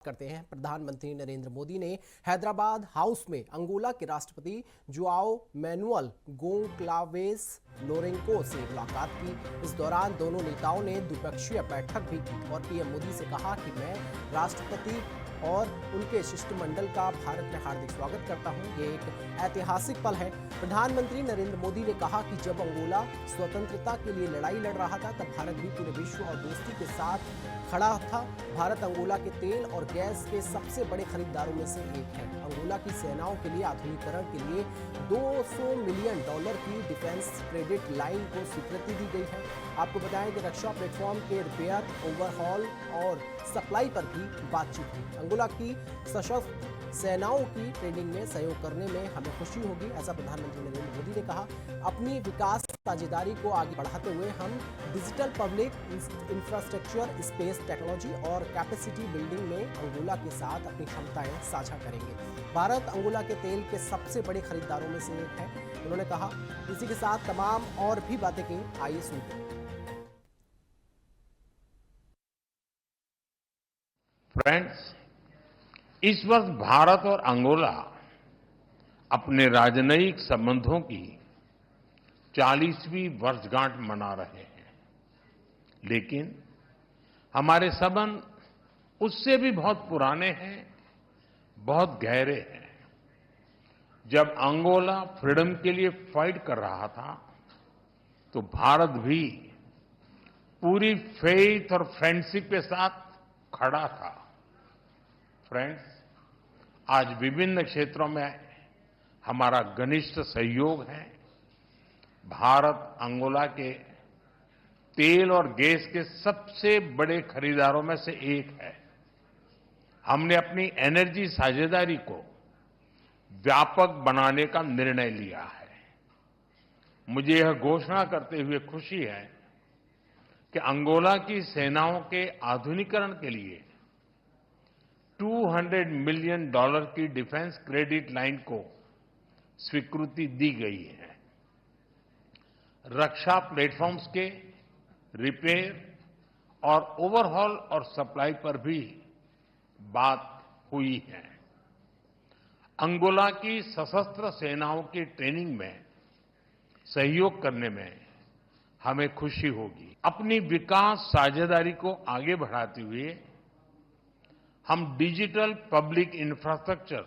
करते हैं। प्रधानमंत्री नरेंद्र मोदी ने हैदराबाद हाउस में अंगोला के राष्ट्रपति जुआओ मैनुअल गोंक्लावेस लोरेंको से मुलाकात की। इस दौरान दोनों नेताओं ने द्विपक्षीय बैठक भी की और पीएम मोदी से कहा कि मैं राष्ट्रपति और उनके शिष्टमंडल का भारत में हार्दिक स्वागत करता हूं। ये एक ऐतिहासिक पल है। प्रधानमंत्री नरेंद्र मोदी ने कहा कि जब अंगोला स्वतंत्रता के लिए लड़ाई लड़ रहा था तब भारत भी पूरे विश्व और दोस्ती के साथ खड़ा था। भारत अंगोला के तेल और गैस के सबसे बड़े खरीदारों में से एक है। अंगोला की सेनाओं के लिए आधुनिकीकरण के लिए $200 मिलियन की डिफेंस क्रेडिट लाइन को स्वीकृति दी गई है। आपको बताएं कि रक्षा प्लेटफॉर्म के रिपेयर, ओवरहॉल और सप्लाई पर भी बातचीत हुई। अंगोला की सशस्त्र सेनाओं की ट्रेनिंग में सहयोग करने में हमें खुशी होगी, ऐसा प्रधानमंत्री नरेंद्र मोदी ने कहा। अपनी विकास साझेदारी को आगे बढ़ाते हुए हम digital public infrastructure, space technology और कैपेसिटी बिल्डिंग में अंगोला के साथ अपनी क्षमताएं साझा करेंगे। भारत अंगोला के तेल के सबसे बड़े खरीदारों में से एक है, उन्होंने कहा। इसी के साथ तमाम और भी बातें की, आइए सुनते हैं। फ्रेंड्स, इस वर्ष भारत और अंगोला अपने राजनयिक संबंधों की 40वीं वर्षगांठ मना रहे हैं, लेकिन हमारे संबंध उससे भी बहुत पुराने हैं, बहुत गहरे हैं। जब अंगोला फ्रीडम के लिए फाइट कर रहा था तो भारत भी पूरी फेथ और फ्रेंडशिप के साथ खड़ा था। फ्रेंड्स, आज विभिन्न क्षेत्रों में हमारा घनिष्ठ सहयोग है। भारत अंगोला के तेल और गैस के सबसे बड़े खरीदारों में से एक है। हमने अपनी एनर्जी साझेदारी को व्यापक बनाने का निर्णय लिया है। मुझे यह घोषणा करते हुए खुशी है कि अंगोला की सेनाओं के आधुनिकीकरण के लिए $200 मिलियन की डिफेंस क्रेडिट लाइन को स्वीकृति दी गई है। रक्षा प्लेटफॉर्म्स के रिपेयर और ओवरहॉल और सप्लाई पर भी बात हुई है। अंगोला की सशस्त्र सेनाओं की ट्रेनिंग में सहयोग करने में हमें खुशी होगी। अपनी विकास साझेदारी को आगे बढ़ाते हुए हम digital public infrastructure,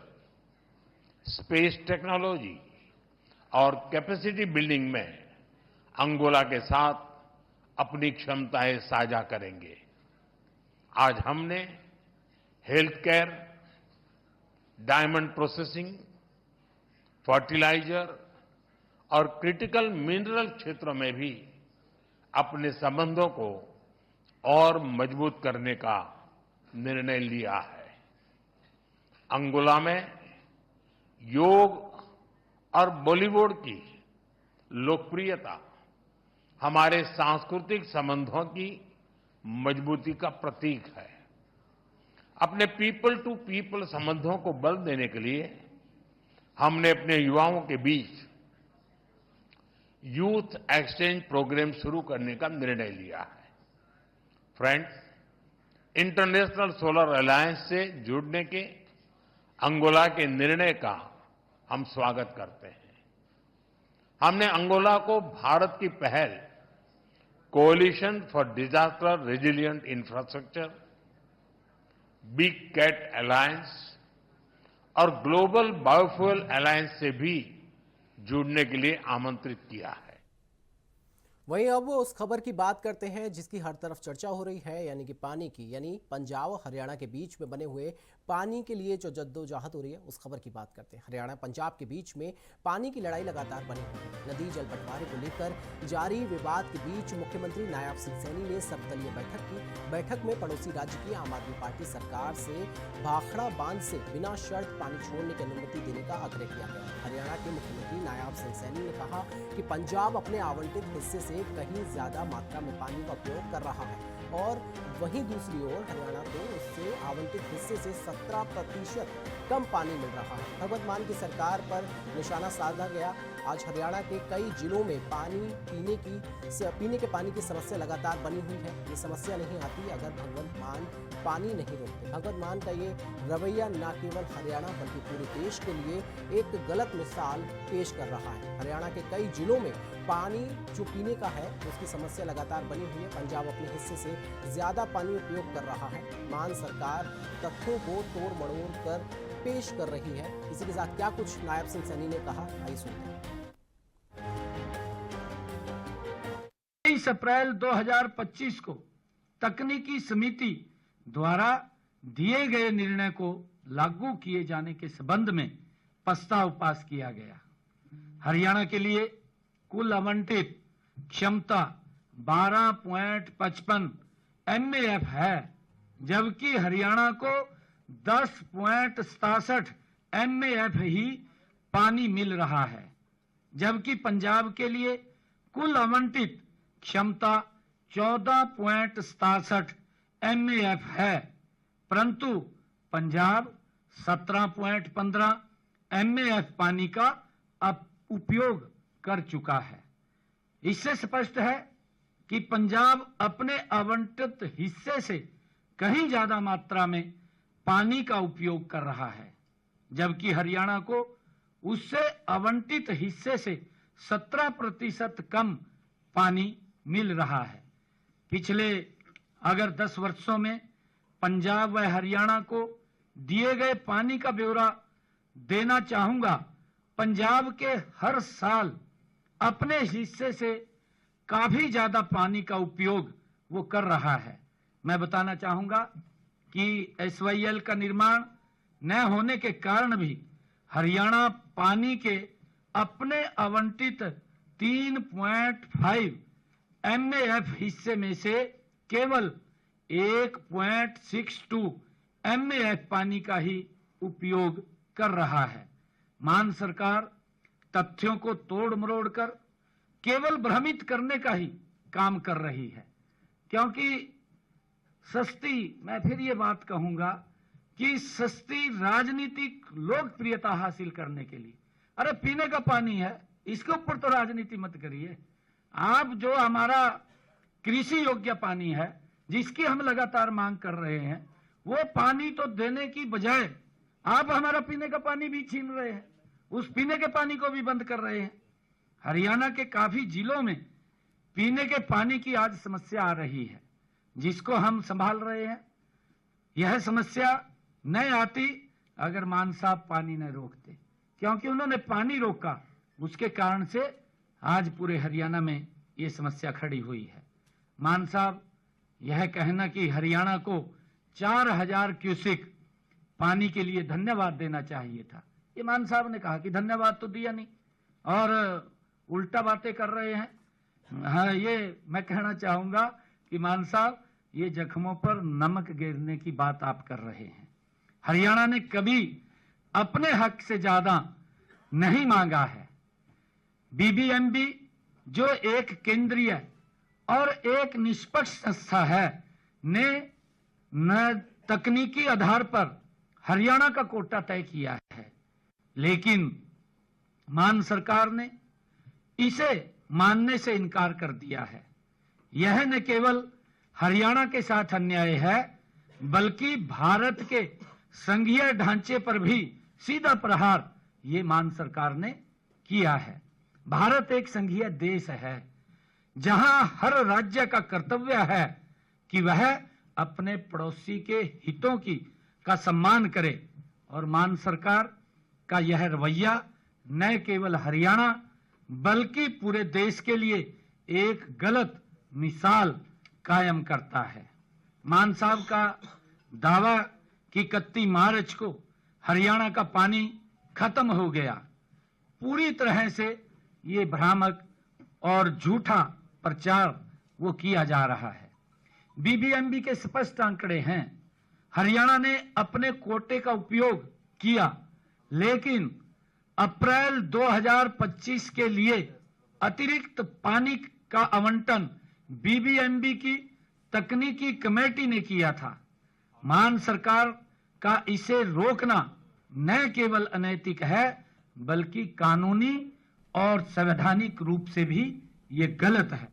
space technology और कैपेसिटी बिल्डिंग में अंगोला के साथ अपनी क्षमताएं साझा करेंगे। आज हमने health care, diamond processing, fertiliser और क्रिटिकल मिनरल क्षेत्रों में भी अपने संबंधों को और मजबूत करने का निर्णय लिया है। अंगोला में योग और बॉलीवुड की लोकप्रियता हमारे सांस्कृतिक संबंधों की मजबूती का प्रतीक है। अपने पीपल टू पीपल संबंधों को बल देने के लिए हमने अपने युवाओं के बीच यूथ एक्सचेंज प्रोग्राम शुरू करने का निर्णय लिया है। फ्रेंड्स, इंटरनेशनल सोलर अलायंस से जुड़ने के अंगोला के निर्णय का हम स्वागत करते हैं। हमने अंगोला को भारत की पहल coalition for disaster resilient infrastructure, big cat alliance और ग्लोबल बायोफ्यूल अलायंस से भी जुड़ने के लिए आमंत्रित किया है। वहीं अब उस खबर की बात करते हैं जिसकी हर तरफ चर्चा हो रही है, यानी कि पानी की, यानी पंजाब और हरियाणा के बीच में बने हुए पानी के लिए जो जद्दोजहद हो रही है उस खबर की बात करते हैं। हरियाणा पंजाब के बीच में पानी की लड़ाई लगातार बनी हुई है। नदी जल बंटवारे को लेकर जारी विवाद के बीच मुख्यमंत्री नायब सिंह सैनी ने सर्वदलीय बैठक की। बैठक में पड़ोसी राज्य की आम आदमी पार्टी सरकार से भाखड़ा बांध से बिना शर्त पानी छोड़ने की अनुमति देने का आग्रह किया गया। हरियाणा के मुख्यमंत्री नायब सिंह सैनी ने कहा कि पंजाब अपने आवंटित हिस्से से कहीं ज्यादा मात्रा में पानी का उपयोग कर रहा है और वहीं दूसरी ओर हरियाणा को उससे आवंटित हिस्से से 17% कम पानी मिल रहा है। भगवंत मान की सरकार पर निशाना साधा गया। आज हरियाणा के कई जिलों में पीने के पानी की समस्या लगातार बनी हुई है। ये समस्या नहीं आती अगर भगवंत मान पानी नहीं रोकते। भगवंत मान का ये रवैया न केवल हरियाणा बल्कि पूरे देश के लिए एक गलत मिसाल पेश कर रहा है। हरियाणा के कई जिलों में पानी जो पीने का है उसकी समस्या लगातार बनी हुई है। पंजाब अपने हिस्से से ज्यादा पानी उपयोग कर रहा है। मान सरकार तथ्यों को तोड़ मड़ोड़ कर पेश कर रही है। इसी के साथ क्या कुछ नायब सिंह सैनी ने कहा, आइए सुनते हैं। 23 अप्रैल 2025 को तकनीकी समिति द्वारा दिए गए निर्णय को लागू किए जाने के संबंध में प्रस्ताव पास किया गया। हरियाणा के लिए कुल आवंटित क्षमता 12.55 MAF है, जबकि हरियाणा को 10.67 MAF ही पानी मिल रहा है। जबकि पंजाब के लिए कुल आवंटित क्षमता 14.67 MAF है, परंतु पंजाब 17.15 MAF पानी का उपयोग कर चुका है। इससे स्पष्ट है कि पंजाब अपने आवंटित हिस्से से कहीं ज्यादा मात्रा में पानी का उपयोग कर रहा है, जबकि हरियाणा को उससे आवंटित हिस्से से 17% कम पानी मिल रहा है। पिछले अगर 10 वर्षों में पंजाब व हरियाणा को दिए गए पानी का ब्यौरा देना चाहूंगा। पंजाब के हर साल अपने हिस्से से काफी ज्यादा पानी का उपयोग वो कर रहा है। मैं बताना चाहूंगा कि SYL का निर्माण न होने के कारण भी हरियाणा पानी के अपने आवंटित 3.5 MAF हिस्से में से केवल 1.62 MAF पानी का ही उपयोग कर रहा है। मान सरकार तथ्यों को तोड़ मरोड़ कर केवल भ्रमित करने का ही काम कर रही है, क्योंकि सस्ती, मैं फिर ये बात कहूंगा कि सस्ती राजनीतिक लोकप्रियता हासिल करने के लिए, अरे पीने का पानी है, इसके ऊपर तो राजनीति मत करिए। आप जो हमारा कृषि योग्य पानी है जिसकी हम लगातार मांग कर रहे हैं, वो पानी तो देने की बजाय आप हमारा पीने का पानी भी छीन रहे हैं, उस पीने के पानी को भी बंद कर रहे हैं। हरियाणा के काफी जिलों में पीने के पानी की आज समस्या आ रही है, जिसको हम संभाल रहे हैं। यह समस्या न आती अगर मान साहब पानी न रोकते, क्योंकि उन्होंने पानी रोका, उसके कारण से आज पूरे हरियाणा में ये समस्या खड़ी हुई है। मान साहब, यह कहना कि हरियाणा को 4000 क्यूसेक पानी के लिए धन्यवाद देना चाहिए था, ये मान साहब ने कहा कि धन्यवाद तो दिया नहीं और उल्टा बातें कर रहे हैं। हाँ, ये मैं कहना चाहूंगा कि मान साहब, ये जख्मों पर नमक गिरने की बात आप कर रहे हैं। हरियाणा ने कभी अपने हक से ज्यादा नहीं मांगा है। BBMB जो एक केंद्रीय और एक निष्पक्ष संस्था है, ने न तकनीकी आधार पर हरियाणा का कोटा तय किया है, लेकिन मान सरकार ने इसे मानने से इनकार कर दिया है। यह न केवल हरियाणा के साथ अन्याय है, बल्कि भारत के संघीय ढांचे पर भी सीधा प्रहार ये मान सरकार ने किया है। भारत एक संघीय देश है, जहां हर राज्य का कर्तव्य है कि वह अपने पड़ोसी के हितों का सम्मान करे, और मान सरकार का यह रवैया न केवल हरियाणा बल्कि पूरे देश के लिए एक गलत मिसाल कायम करता है। मान साहब का दावा कि 31 मार्च को हरियाणा का पानी खत्म हो गया, पूरी तरह से ये भ्रामक और झूठा प्रचार वो किया जा रहा है। BBMB के स्पष्ट आंकड़े हैं, हरियाणा ने अपने कोटे का उपयोग किया, लेकिन अप्रैल 2025 के लिए अतिरिक्त पानी का आवंटन BBMB की तकनीकी कमेटी ने किया था। मान सरकार का इसे रोकना न केवल अनैतिक है, बल्कि कानूनी और संवैधानिक रूप से भी ये गलत है।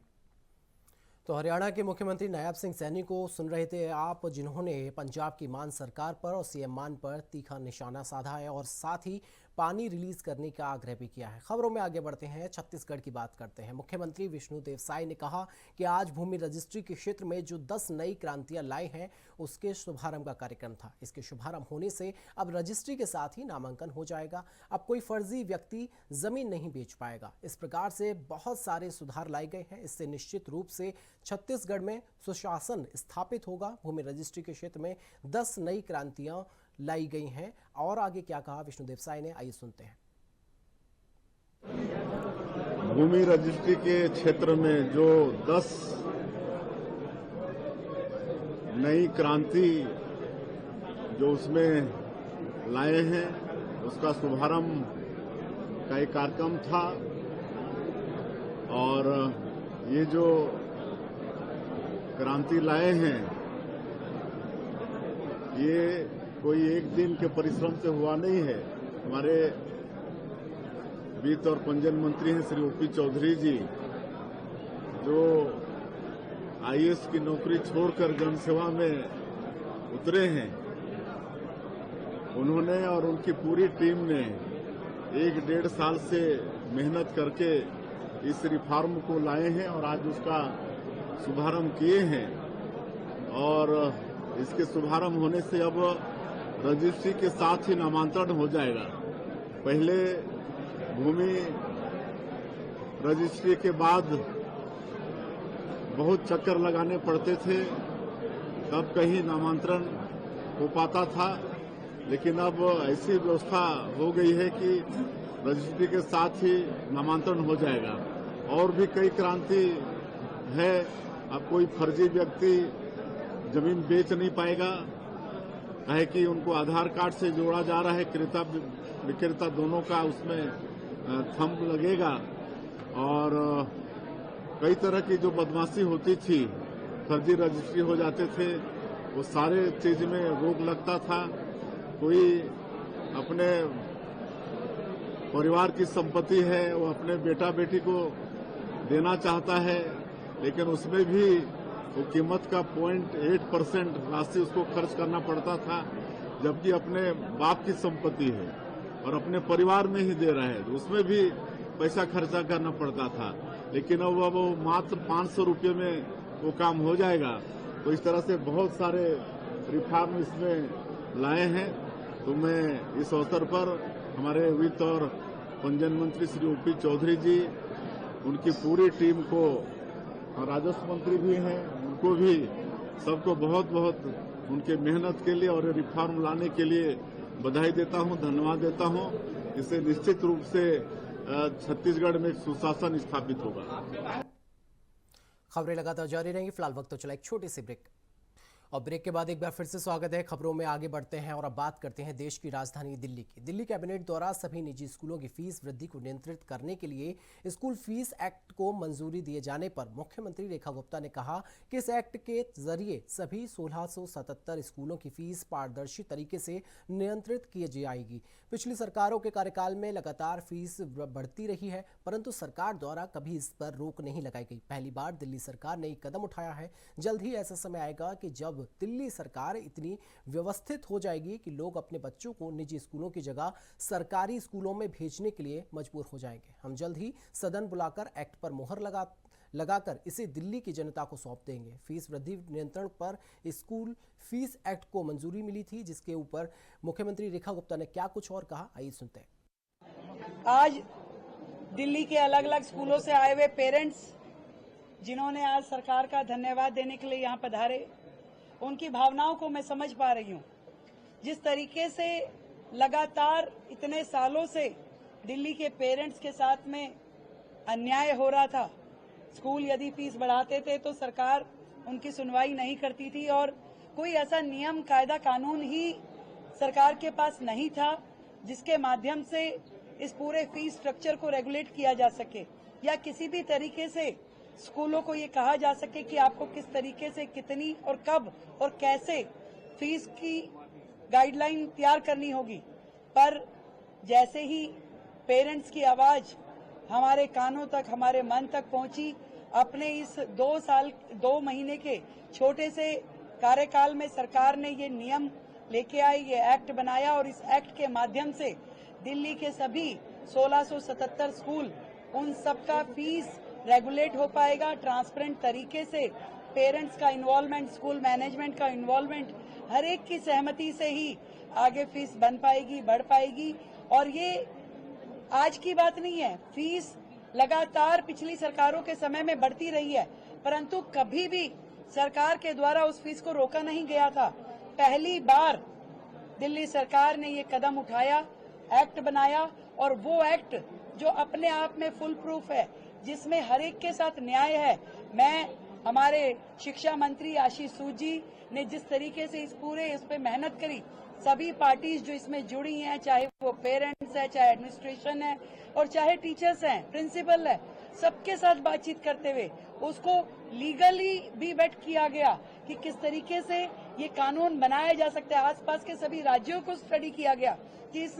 तो हरियाणा के मुख्यमंत्री नायब सिंह सैनी को सुन रहे थे आप, जिन्होंने पंजाब की मान सरकार पर और सीएम मान पर तीखा निशाना साधा है और साथ ही पानी रिलीज करने का आग्रह भी किया है। खबरों में आगे बढ़ते हैं, छत्तीसगढ़ की बात करते हैं। मुख्यमंत्री विष्णुदेव साय ने कहा कि आज भूमि रजिस्ट्री के क्षेत्र में जो 10 नई क्रांतियां लाई हैं उसके शुभारंभ का कार्यक्रम था। इसके शुभारंभ होने से अब रजिस्ट्री के साथ ही नामांकन हो जाएगा। अब कोई फर्जी व्यक्ति जमीन नहीं बेच पाएगा। इस प्रकार से बहुत सारे सुधार लाए गए हैं। इससे निश्चित रूप से छत्तीसगढ़ में सुशासन स्थापित होगा। भूमि रजिस्ट्री के क्षेत्र में 10 नई क्रांतियां लाई गई हैं। और आगे क्या कहा विष्णुदेव साय ने, आइए सुनते हैं। भूमि रजिस्ट्री के क्षेत्र में जो 10 नई क्रांति जो उसमें लाए हैं उसका शुभारंभ का एक कार्यक्रम था। और ये जो क्रांति लाए हैं ये कोई एक दिन के परिश्रम से हुआ नहीं है। हमारे वित्त और पंजन मंत्री हैं श्री ओपी चौधरी जी, जो आईएएस की नौकरी छोड़कर जनसेवा में उतरे हैं, उन्होंने और उनकी पूरी टीम ने 1-1.5 साल से मेहनत करके इस रिफॉर्म को लाए हैं और आज उसका शुभारंभ किए हैं। और इसके शुभारंभ होने से अब रजिस्ट्री के साथ ही नामांतरण हो जाएगा। पहले भूमि रजिस्ट्री के बाद बहुत चक्कर लगाने पड़ते थे, तब कहीं नामांतरण हो पाता था। लेकिन अब ऐसी व्यवस्था हो गई है कि रजिस्ट्री के साथ ही नामांतरण हो जाएगा। और भी कई क्रांति है। अब कोई फर्जी व्यक्ति जमीन बेच नहीं पाएगा, है कि उनको आधार कार्ड से जोड़ा जा रहा है, क्रेता विक्रेता दोनों का उसमें थंब लगेगा। और कई तरह की जो बदमाशी होती थी, फर्जी रजिस्ट्री हो जाते थे, वो सारे चीज में रोक लगता था। कोई अपने परिवार की संपत्ति है वो अपने बेटा बेटी को देना चाहता है, लेकिन उसमें भी वो कीमत का 0.8% राशि उसको खर्च करना पड़ता था, जबकि अपने बाप की संपत्ति है और अपने परिवार में ही दे रहा है, तो उसमें भी पैसा खर्चा करना पड़ता था। लेकिन अब वो मात्र 500 रुपये में वो काम हो जाएगा। तो इस तरह से बहुत सारे रिफॉर्म इसमें लाए हैं। तो मैं इस अवसर पर हमारे वित्त और पंजन मंत्री श्री ओपी चौधरी जी, उनकी पूरी टीम को, और राजस्व मंत्री भी हैं, उनको भी सबको बहुत बहुत उनके मेहनत के लिए और रिफॉर्म लाने के लिए बधाई देता हूं, धन्यवाद देता हूं। इससे निश्चित रूप से छत्तीसगढ़ में सुशासन स्थापित होगा। खबरें लगातार जारी रहेंगी। फिलहाल वक्त तो चला एक छोटी सी ब्रेक, और ब्रेक के बाद एक बार फिर से स्वागत है। खबरों में आगे बढ़ते हैं और अब बात करते हैं देश की राजधानी दिल्ली की। दिल्ली कैबिनेट द्वारा सभी निजी स्कूलों की फीस वृद्धि को नियंत्रित करने के लिए स्कूल फीस एक्ट को मंजूरी दिए जाने पर मुख्यमंत्री रेखा गुप्ता ने कहा कि इस एक्ट के जरिए सभी 1677 स्कूलों की फीस पारदर्शी तरीके से नियंत्रित की जाएगी। पिछली सरकारों के कार्यकाल में लगातार फीस बढ़ती रही है, परंतु सरकार द्वारा कभी इस पर रोक नहीं लगाई गई। पहली बार दिल्ली सरकार ने एक कदम उठाया है। जल्द ही ऐसा समय आएगा कि जब दिल्ली सरकार इतनी व्यवस्थित हो जाएगी कि लोग अपने बच्चों को निजी स्कूलों की जगह सरकारी स्कूलों में भेजने के लिए मजबूर हो जाएंगे। हम जल्द ही सदन बुलाकर एक्ट पर मुहर लगाकर इसे दिल्ली की जनता को सौंप देंगे। फीस वृद्धि नियंत्रण पर स्कूल फीस एक्ट को मंजूरी मिली थी, जिसके ऊपर मुख्यमंत्री रेखा गुप्ता ने क्या कुछ और कहा, आइए सुनते हैं। आज दिल्ली के अलग अलग स्कूलों से आए हुए पेरेंट्स, जिन्होंने आज सरकार का धन्यवाद देने के लिए यहाँ पधारे, उनकी भावनाओं को मैं समझ पा रही हूँ। जिस तरीके से लगातार इतने सालों से दिल्ली के पेरेंट्स के साथ में अन्याय हो रहा था, स्कूल यदि फीस बढ़ाते थे तो सरकार उनकी सुनवाई नहीं करती थी और कोई ऐसा नियम कायदा कानून ही सरकार के पास नहीं था जिसके माध्यम से इस पूरे फीस स्ट्रक्चर को रेगुलेट किया जा सके, या किसी भी तरीके से स्कूलों को ये कहा जा सके कि आपको किस तरीके से कितनी और कब और कैसे फीस की गाइडलाइन तैयार करनी होगी। पर जैसे ही पेरेंट्स की आवाज हमारे कानों तक, हमारे मन तक पहुंची, अपने इस 2 महीने के छोटे से कार्यकाल में सरकार ने ये नियम लेके आई, ये एक्ट बनाया और इस एक्ट के माध्यम से दिल्ली के सभी 1677 स्कूल, उन सबका फीस रेगुलेट हो पाएगा ट्रांसपेरेंट तरीके से। पेरेंट्स का इन्वॉल्वमेंट, स्कूल मैनेजमेंट का इन्वॉल्वमेंट, हर एक की सहमति से ही आगे फीस बन पाएगी, बढ़ पाएगी। और ये आज की बात नहीं है, फीस लगातार पिछली सरकारों के समय में बढ़ती रही है, परंतु कभी भी सरकार के द्वारा उस फीस को रोका नहीं गया था। पहली बार दिल्ली सरकार ने ये कदम उठाया, एक्ट बनाया, और वो एक्ट जो अपने आप में फुल प्रूफ है, जिसमें हर एक के साथ न्याय है। हमारे शिक्षा मंत्री आशीष सूद जी ने जिस तरीके से इस पे मेहनत करी, सभी पार्टीज जो इसमें जुड़ी हैं, चाहे वो पेरेंट्स है, चाहे एडमिनिस्ट्रेशन है, और चाहे टीचर्स हैं, प्रिंसिपल है, सबके साथ बातचीत करते हुए उसको लीगली भी वेट किया गया कि किस तरीके से ये कानून बनाया जा सकता है। आसपास के सभी राज्यों को स्टडी किया गया कि इस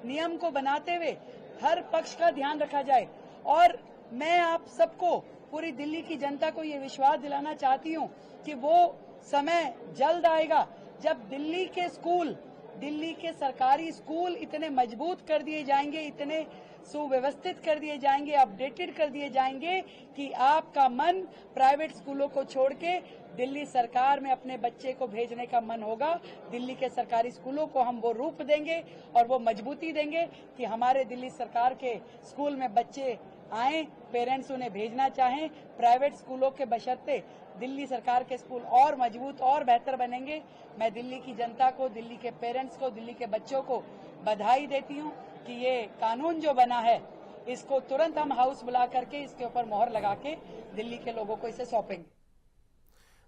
नियम को बनाते हुए हर पक्ष का ध्यान रखा जाए। और मैं आप सबको, पूरी दिल्ली की जनता को ये विश्वास दिलाना चाहती हूँ कि वो समय जल्द आएगा जब दिल्ली के स्कूल, दिल्ली के सरकारी स्कूल इतने मजबूत कर दिए जाएंगे, इतने सुव्यवस्थित कर दिए जाएंगे, अपडेटेड कर दिए जाएंगे कि आपका मन प्राइवेट स्कूलों को छोड़ के दिल्ली सरकार में अपने बच्चे को भेजने का मन होगा। दिल्ली के सरकारी स्कूलों को हम वो रूप देंगे और वो मजबूती देंगे कि हमारे दिल्ली सरकार के स्कूल में बच्चे आए, पेरेंट्स उन्हें भेजना चाहें। प्राइवेट स्कूलों के बशर्ते दिल्ली सरकार के स्कूल और मजबूत और बेहतर बनेंगे। मैं दिल्ली की जनता को, दिल्ली के पेरेंट्स को, दिल्ली के बच्चों को बधाई देती हूँ कि ये कानून जो बना है, इसको तुरंत हम हाउस बुला करके इसके ऊपर मोहर लगा के दिल्ली के लोगों को इसे सौंपेंगे।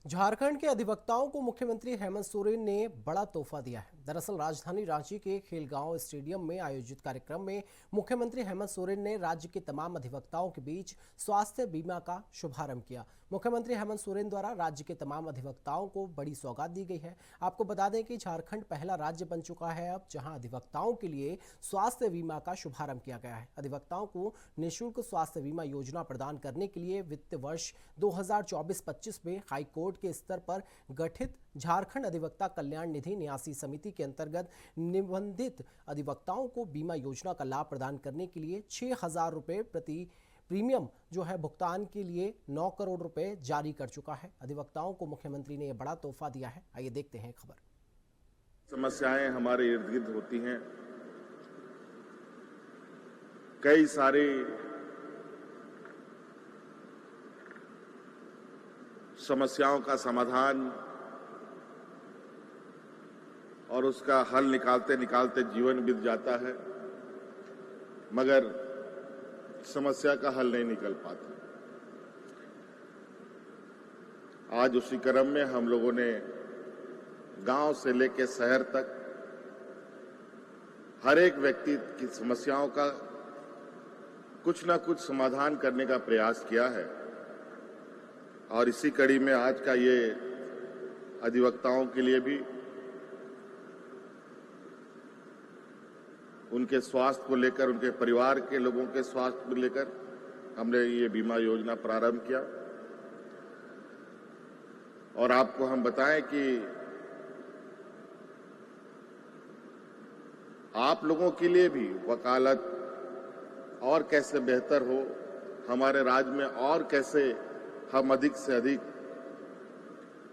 झारखंड के अधिवक्ताओं को मुख्यमंत्री हेमंत सोरेन ने बड़ा तोहफा दिया है। दरअसल राजधानी रांची के खेलगांव स्टेडियम में आयोजित कार्यक्रम में मुख्यमंत्री हेमंत सोरेन ने राज्य के तमाम अधिवक्ताओं के बीच स्वास्थ्य बीमा का शुभारंभ किया। मुख्यमंत्री हेमंत सोरेन द्वारा राज्य के तमाम अधिवक्ताओं को बड़ी सौगात दी गई है। आपको बता दें कि झारखंड पहला राज्य बन चुका है अब जहां अधिवक्ताओं के लिए स्वास्थ्य बीमा का शुभारंभ किया गया है। अधिवक्ताओं को निःशुल्क स्वास्थ्य बीमा योजना प्रदान करने के लिए वित्त वर्ष 2024-25 में हाईकोर्ट के स्तर पर गठित झारखंड अधिवक्ता कल्याण निधि न्यासी समिति के अंतर्गत निबंधित अधिवक्ताओं को बीमा योजना का लाभ प्रदान करने के लिए 6,000 रुपये प्रति प्रीमियम जो है भुगतान के लिए 9 करोड़ रुपए जारी कर चुका है। अधिवक्ताओं को मुख्यमंत्री ने यह बड़ा तोहफा दिया है। आइए देखते हैं खबर। समस्याएं हमारे इर्द गिर्द होती हैं, कई सारी समस्याओं का समाधान और उसका हल निकालते निकालते जीवन बीत जाता है, मगर समस्या का हल नहीं निकल पाता। आज उसी क्रम में हम लोगों ने गांव से लेकर शहर तक हर एक व्यक्ति की समस्याओं का कुछ न कुछ समाधान करने का प्रयास किया है। और इसी कड़ी में आज का ये अधिवक्ताओं के लिए भी उनके स्वास्थ्य को लेकर, उनके परिवार के लोगों के स्वास्थ्य को लेकर हमने ये बीमा योजना प्रारंभ किया। और आपको हम बताएं कि आप लोगों के लिए भी वकालत और कैसे बेहतर हो, हमारे राज्य में और कैसे हम अधिक से अधिक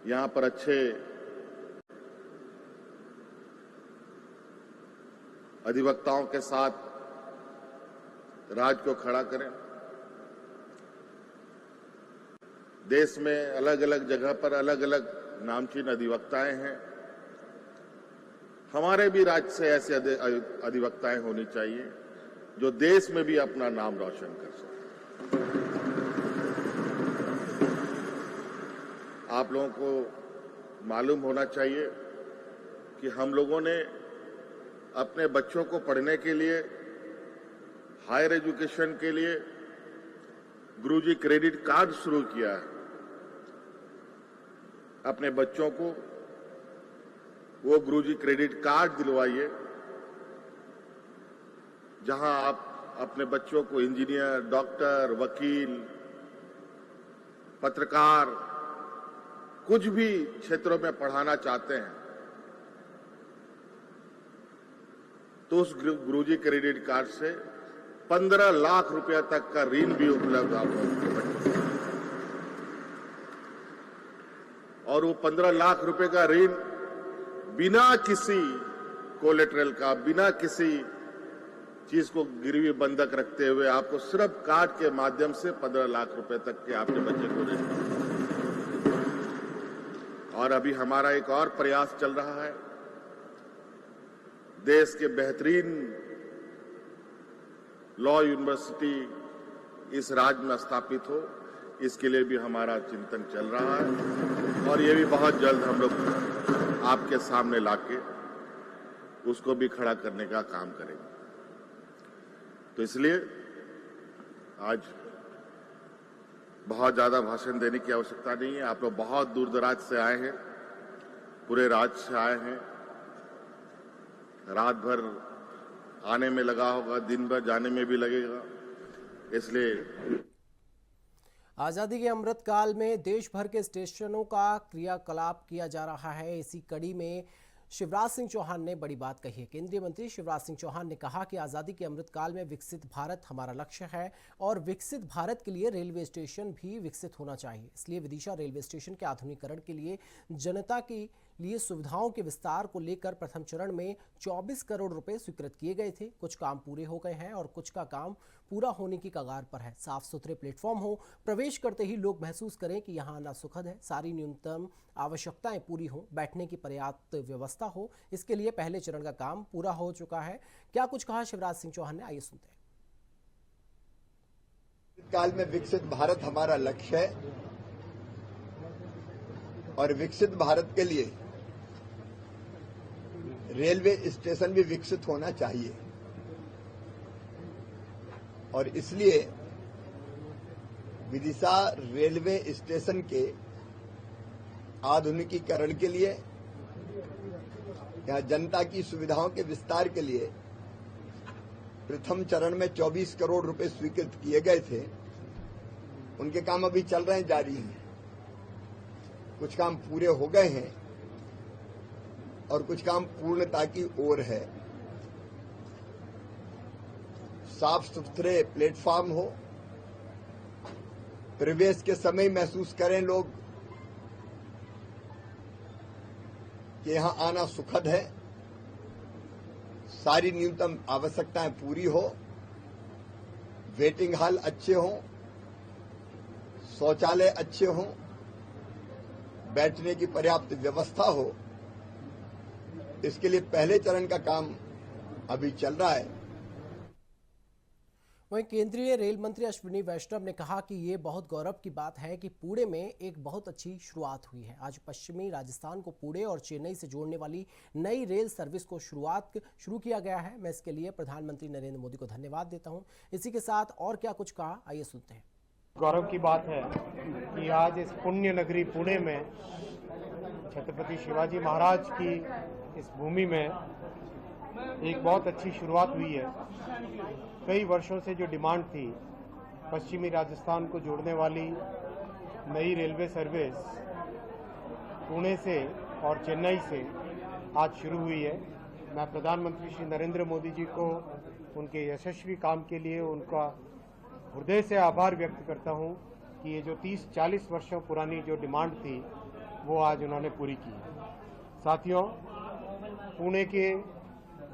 यहां पर अच्छे अधिवक्ताओं के साथ राज्य को खड़ा करें। देश में अलग अलग जगह पर अलग अलग नामचीन अधिवक्ताएं हैं, हमारे भी राज्य से ऐसे अधिवक्ताएं होनी चाहिए जो देश में भी अपना नाम रोशन कर सके। आप लोगों को मालूम होना चाहिए कि हम लोगों ने अपने बच्चों को पढ़ने के लिए, हायर एजुकेशन के लिए गुरुजी क्रेडिट कार्ड शुरू किया है। अपने बच्चों को वो गुरुजी क्रेडिट कार्ड दिलवाइए, जहां आप अपने बच्चों को इंजीनियर, डॉक्टर, वकील पत्रकार कुछ भी क्षेत्रों में पढ़ाना चाहते हैं तो उस गुरुजी क्रेडिट कार्ड से 15 लाख रुपया तक का ऋण भी उपलब्ध आपको उनके बच्चों को। और वो 15 लाख रुपए का ऋण बिना किसी कोलेटरल का, बिना किसी चीज को गिरवी बंधक रखते हुए आपको सिर्फ कार्ड के माध्यम से 15 लाख रुपए तक के आपके बच्चे को ऋण। और अभी हमारा एक और प्रयास चल रहा है, देश के बेहतरीन लॉ यूनिवर्सिटी इस राज्य में स्थापित हो, इसके लिए भी हमारा चिंतन चल रहा है और ये भी बहुत जल्द हम लोग आपके सामने लाके उसको भी खड़ा करने का काम करेंगे। तो इसलिए आज बहुत ज्यादा भाषण देने की आवश्यकता नहीं है। आप लोग बहुत दूर दराज से आए हैं, पूरे राज्य से आए हैं, रात भर आने में लगा होगा, दिन भर जाने में भी लगेगा। इसलिए आजादी के अमृत काल में देश भर के स्टेशनों का क्रियाकलाप किया जा रहा है। इसी कड़ी में शिवराज सिंह चौहान ने बड़ी बात कही है। केंद्रीय मंत्री शिवराज सिंह चौहान ने कहा कि आजादी के अमृत काल में विकसित भारत हमारा लक्ष्य है और विकसित भारत के लिए रेलवे स्टेशन भी विकसित होना चाहिए। इसलिए विदिशा रेलवे स्टेशन के आधुनिकीकरण के लिए जनता के लिए सुविधाओं के विस्तार को लेकर प्रथम चरण में 24 करोड़ रुपए स्वीकृत किए गए थे। कुछ काम पूरे हो गए हैं और कुछ का काम पूरा होने की कगार पर है। साफ सुथरे प्लेटफॉर्म हो, प्रवेश करते ही लोग महसूस करें कि यहाँ आना सुखद है, सारी न्यूनतम आवश्यकताएं पूरी हो, बैठने की पर्याप्त व्यवस्था हो। इसके लिए पहले चरण का काम पूरा हो चुका है। क्या कुछ कहा शिवराज सिंह चौहान ने, आइए सुनते हैं। काल में विकसित भारत हमारा लक्ष्य है और विकसित भारत के लिए रेलवे स्टेशन भी विकसित होना चाहिए और इसलिए विदिशा रेलवे स्टेशन के आधुनिकीकरण के लिए, यहां जनता की सुविधाओं के विस्तार के लिए प्रथम चरण में 24 करोड़ रुपए स्वीकृत किए गए थे। उनके काम अभी चल रहे हैं, जारी हैं। कुछ काम पूरे हो गए हैं और कुछ काम पूर्णता की ओर है। साफ सुथरे प्लेटफॉर्म हो, प्रवेश के समय महसूस करें लोग कि यहां आना सुखद है, सारी न्यूनतम आवश्यकताएं पूरी हो, वेटिंग हॉल अच्छे हों, शौचालय अच्छे हों, बैठने की पर्याप्त व्यवस्था हो। इसके लिए पहले चरण का काम अभी चल रहा है। वहीं केंद्रीय रेल मंत्री अश्विनी वैष्णव ने कहा कि ये बहुत गौरव की बात है कि पुणे में एक बहुत अच्छी शुरुआत हुई है। आज पश्चिमी राजस्थान को पुणे और चेन्नई से जोड़ने वाली नई रेल सर्विस को शुरू किया गया है। मैं इसके लिए प्रधानमंत्री नरेंद्र मोदी को धन्यवाद देता हूं। इसी के साथ और क्या कुछ कहा, आइए सुनते हैं। गौरव की बात है कि आज इस पुण्य नगरी पुणे में छत्रपति शिवाजी महाराज की इस भूमि में एक बहुत अच्छी शुरुआत हुई है। कई वर्षों से जो डिमांड थी, पश्चिमी राजस्थान को जोड़ने वाली नई रेलवे सर्विस पुणे से और चेन्नई से आज शुरू हुई है। मैं प्रधानमंत्री श्री नरेंद्र मोदी जी को उनके यशस्वी काम के लिए उनका हृदय से आभार व्यक्त करता हूं कि ये जो 30-40 वर्षों पुरानी जो डिमांड थी वो आज उन्होंने पूरी की। साथियों, पुणे के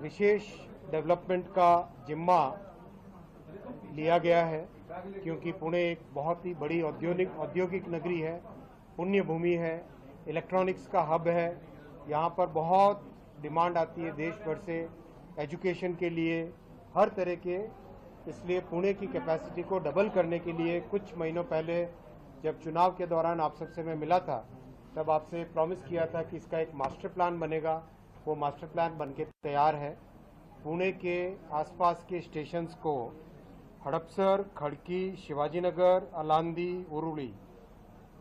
विशेष डेवलपमेंट का जिम्मा लिया गया है क्योंकि पुणे एक बहुत ही बड़ी औद्योगिक नगरी है, पुण्य भूमि है, इलेक्ट्रॉनिक्स का हब है। यहाँ पर बहुत डिमांड आती है देश भर से एजुकेशन के लिए, हर तरह के। इसलिए पुणे की कैपेसिटी को डबल करने के लिए कुछ महीनों पहले जब चुनाव के दौरान आप सबसे मैं मिला था, तब आपसे प्रॉमिस किया था कि इसका एक मास्टर प्लान बनेगा। वो मास्टर प्लान बनके तैयार है। पुणे के आसपास के स्टेशंस को हड़पसर, खड़की, शिवाजीनगर, अलांदी, उरुली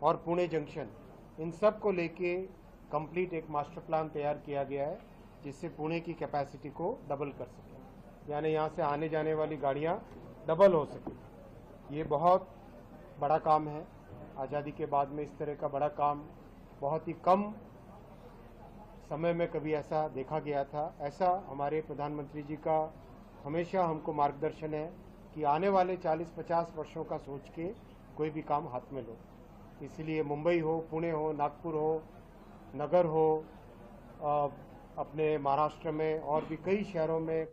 और पुणे जंक्शन, इन सब को लेके कंप्लीट एक मास्टर प्लान तैयार किया गया है जिससे पुणे की कैपेसिटी को डबल कर सके, यानी यहाँ से आने जाने वाली गाड़ियाँ डबल हो सके। ये बहुत बड़ा काम है आज़ादी के बाद में इस तरह का बड़ा काम बहुत ही कम समय में कभी ऐसा देखा गया था। ऐसा हमारे प्रधानमंत्री जी का हमेशा हमको मार्गदर्शन है कि आने वाले 40-50 वर्षों का सोच के कोई भी काम हाथ में लो। इसलिए मुंबई हो, पुणे हो, नागपुर हो, नगर हो, अपने महाराष्ट्र में और भी कई शहरों में।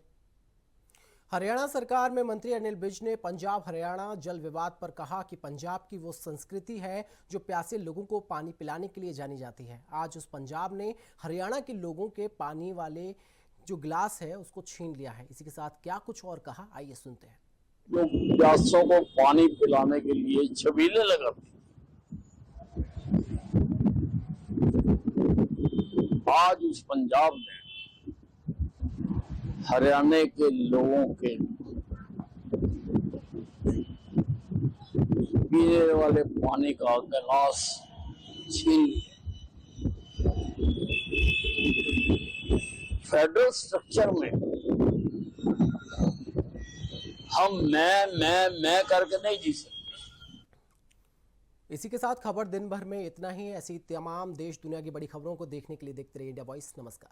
हरियाणा सरकार में मंत्री अनिल विज ने पंजाब हरियाणा जल विवाद पर कहा कि पंजाब की वो संस्कृति है जो प्यासे लोगों को पानी पिलाने के लिए जानी जाती है। आज उस पंजाब ने हरियाणा के लोगों के पानी वाले जो गिलास है उसको छीन लिया है। इसी के साथ क्या कुछ और कहा, आइए सुनते हैं। लोग प्यासों को पानी पिलाने के लिए छबीले लगाते, आज उस पंजाब में हरियाणा के लोगों के पीने वाले पानी का गिलास छीन लिया। फेडरल स्ट्रक्चर में हम मैं करके नहीं जी सकते। इसी के साथ खबर दिन भर में इतना ही। ऐसी तमाम देश दुनिया की बड़ी खबरों को देखने के लिए देखते रहिए इंडिया वॉइस। नमस्कार।